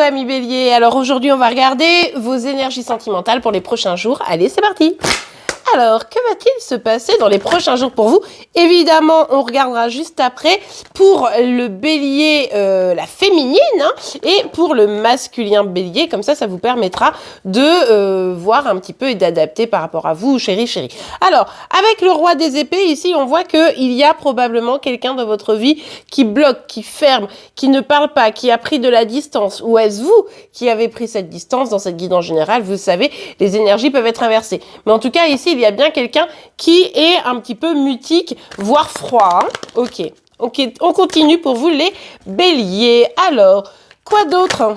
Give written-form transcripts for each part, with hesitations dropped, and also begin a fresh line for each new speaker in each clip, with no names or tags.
amis bélier. Alors aujourd'hui, on va regarder vos énergies sentimentales pour les prochains jours. Allez, c'est parti. Alors, que va-t-il se passer dans les prochains jours pour vous? Évidemment, on regardera juste après pour le bélier, la féminine, hein, et pour le masculin bélier. Comme ça vous permettra de voir un petit peu et d'adapter par rapport à vous, chérie. Alors, avec le roi des épées, ici, on voit qu'il y a probablement quelqu'un dans votre vie qui bloque, qui ferme, qui ne parle pas, qui a pris de la distance. Ou est-ce vous qui avez pris cette distance dans cette guidance générale? Vous savez, les énergies peuvent être inversées. Mais en tout cas, ici, il y a bien quelqu'un qui est un petit peu mutique, voire froid. Hein. Ok, on continue pour vous les béliers. Alors, quoi d'autre?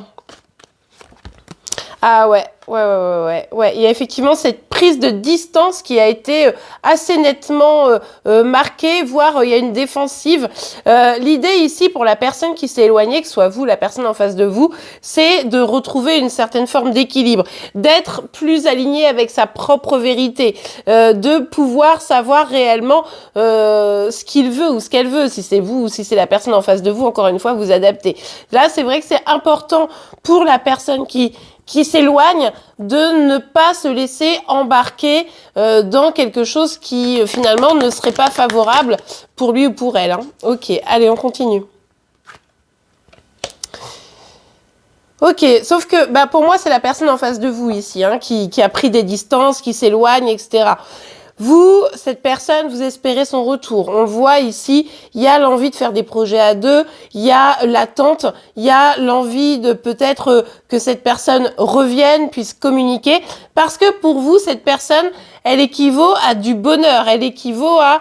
Ah ouais. Il y a effectivement cette prise de distance qui a été assez nettement marquée, voire il y a une défensive. L'idée ici pour la personne qui s'est éloignée, que ce soit vous, la personne en face de vous, c'est de retrouver une certaine forme d'équilibre, d'être plus aligné avec sa propre vérité, de pouvoir savoir réellement ce qu'il veut ou ce qu'elle veut, si c'est vous ou si c'est la personne en face de vous, encore une fois, vous adaptez. Là, c'est vrai que c'est important pour la personne qui s'éloigne de ne pas se laisser embarquer dans quelque chose qui finalement ne serait pas favorable pour lui ou pour elle. Hein. Ok, allez, on continue. Ok, sauf que pour moi, c'est la personne en face de vous ici, hein, qui a pris des distances, qui s'éloigne, etc. Vous, cette personne, vous espérez son retour. On le voit ici, il y a l'envie de faire des projets à deux, il y a l'attente, il y a l'envie de peut-être que cette personne revienne, puisse communiquer. Parce que pour vous, cette personne, elle équivaut à du bonheur, elle équivaut à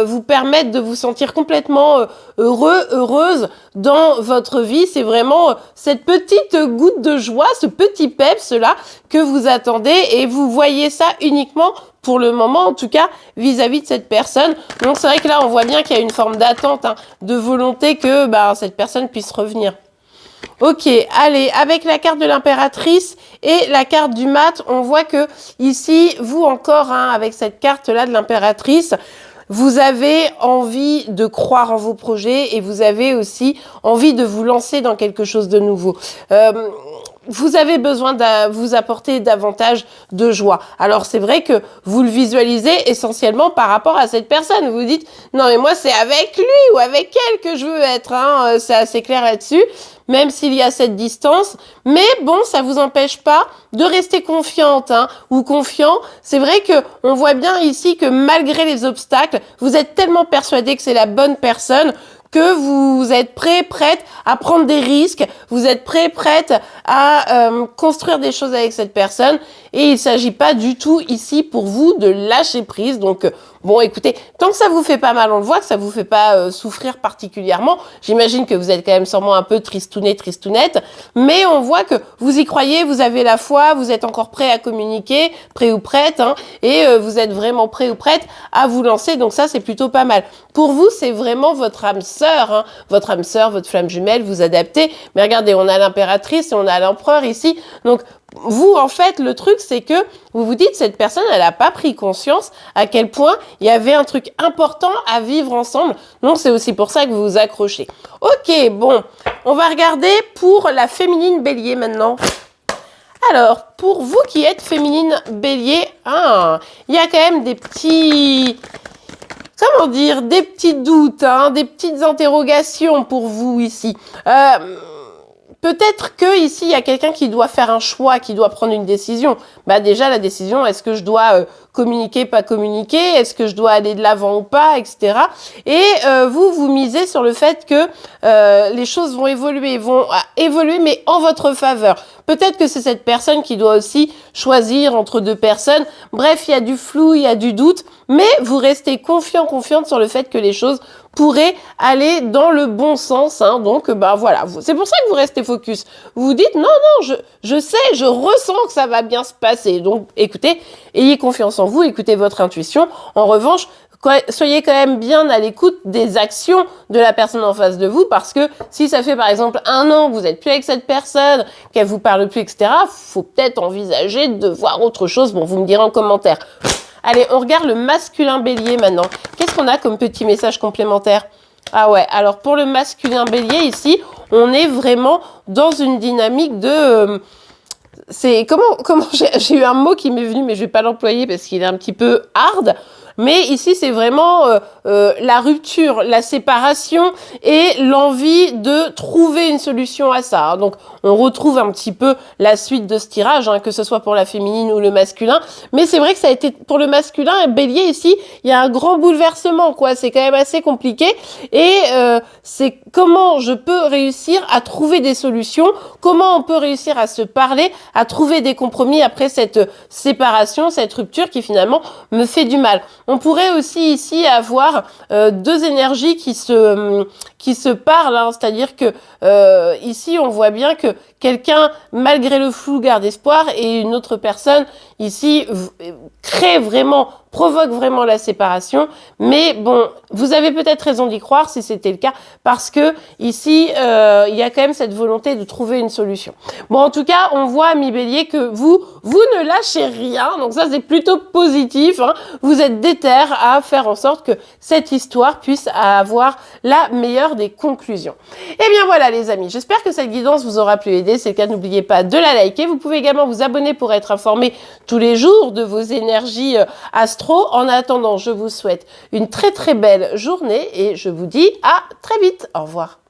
vous permettre de vous sentir complètement heureuse dans votre vie. C'est vraiment cette petite goutte de joie, ce petit peps là que vous attendez et vous voyez ça uniquement pour le moment, en tout cas, vis-à-vis de cette personne. Donc, c'est vrai que là, on voit bien qu'il y a une forme d'attente, hein, de volonté que cette personne puisse revenir. Ok, allez, avec la carte de l'impératrice et la carte du mat, on voit que ici, vous encore, hein, avec cette carte-là de l'impératrice, vous avez envie de croire en vos projets et vous avez aussi envie de vous lancer dans quelque chose de nouveau. Vous avez besoin de vous apporter davantage de joie. Alors, c'est vrai que vous le visualisez essentiellement par rapport à cette personne. Vous dites, non, mais moi, c'est avec lui ou avec elle que je veux être. Hein. C'est assez clair là-dessus, même s'il y a cette distance. Mais bon, ça vous empêche pas de rester confiante, hein, ou confiant. C'est vrai que on voit bien ici que malgré les obstacles, vous êtes tellement persuadé que c'est la bonne personne que vous êtes prête à prendre des risques, vous êtes prête à construire des choses avec cette personne. Et il ne s'agit pas du tout ici pour vous de lâcher prise. Donc, bon, écoutez, tant que ça vous fait pas mal, on le voit, que ça vous fait pas souffrir particulièrement. J'imagine que vous êtes quand même sûrement un peu tristounette. Mais on voit que vous y croyez, vous avez la foi, vous êtes encore prêt à communiquer, prêt ou prête, hein, et vous êtes vraiment prêt ou prête à vous lancer. Donc ça, c'est plutôt pas mal. Pour vous, c'est vraiment votre âme sœur, hein, votre flamme jumelle, vous adaptez. Mais regardez, on a l'impératrice et on a l'empereur ici. Donc, vous, en fait, le truc, c'est que vous vous dites, cette personne, elle n'a pas pris conscience à quel point il y avait un truc important à vivre ensemble. Donc, c'est aussi pour ça que vous vous accrochez. Ok, bon, on va regarder pour la féminine bélier maintenant. Alors, pour vous qui êtes féminine bélier, il y a quand même des petits... Comment dire? Des petits doutes, hein, des petites interrogations pour vous ici. Peut-être que ici il y a quelqu'un qui doit faire un choix, qui doit prendre une décision. Déjà la décision, est-ce que je dois communiquer, pas communiquer, est-ce que je dois aller de l'avant ou pas, etc. Et vous misez sur le fait que les choses vont évoluer, mais en votre faveur. Peut-être que c'est cette personne qui doit aussi choisir entre deux personnes. Bref, il y a du flou, il y a du doute, mais vous restez confiante sur le fait que les choses pourraient aller dans le bon sens. Hein. Donc, voilà, c'est pour ça que vous restez focus. Vous vous dites, non, je sais, je ressens que ça va bien se passer. Donc, écoutez, ayez confiance en vous, écoutez votre intuition. En revanche, soyez quand même bien à l'écoute des actions de la personne en face de vous, parce que si ça fait par exemple 1 an que vous n'êtes plus avec cette personne, qu'elle vous parle plus, etc., faut peut-être envisager de voir autre chose. Bon, vous me direz en commentaire. Allez, on regarde le masculin bélier maintenant. Qu'est-ce qu'on a comme petit message complémentaire? Ah ouais, alors pour le masculin bélier ici, on est vraiment dans une dynamique de... c'est comment j'ai eu un mot qui m'est venu, mais je vais pas l'employer parce qu'il est un petit peu hard. Mais ici, c'est vraiment la rupture, la séparation et l'envie de trouver une solution à ça. Donc, on retrouve un petit peu la suite de ce tirage, hein, que ce soit pour la féminine ou le masculin. Mais c'est vrai que ça a été, pour le masculin, et bélier ici, il y a un grand bouleversement, quoi. C'est quand même assez compliqué. Et c'est comment je peux réussir à trouver des solutions, comment on peut réussir à se parler, à trouver des compromis après cette séparation, cette rupture qui finalement me fait du mal. On pourrait aussi ici avoir deux énergies qui se parlent, hein, c'est-à-dire que ici on voit bien que quelqu'un, malgré le flou, garde espoir et une autre personne ici crée vraiment, provoque vraiment la séparation. Mais bon, vous avez peut-être raison d'y croire si c'était le cas, parce que ici il y a quand même cette volonté de trouver une solution. Bon, en tout cas, on voit, ami Bélier, que vous ne lâchez rien, donc ça c'est plutôt positif, hein. Vous êtes déter à faire en sorte que cette histoire puisse avoir la meilleure des conclusions. Et bien voilà les amis, j'espère que cette guidance vous aura pu aider. C'est le cas, n'oubliez pas de la liker. Vous pouvez également vous abonner pour être informé tous les jours de vos énergies astro. En attendant, je vous souhaite une très très belle journée et je vous dis à très vite. Au revoir.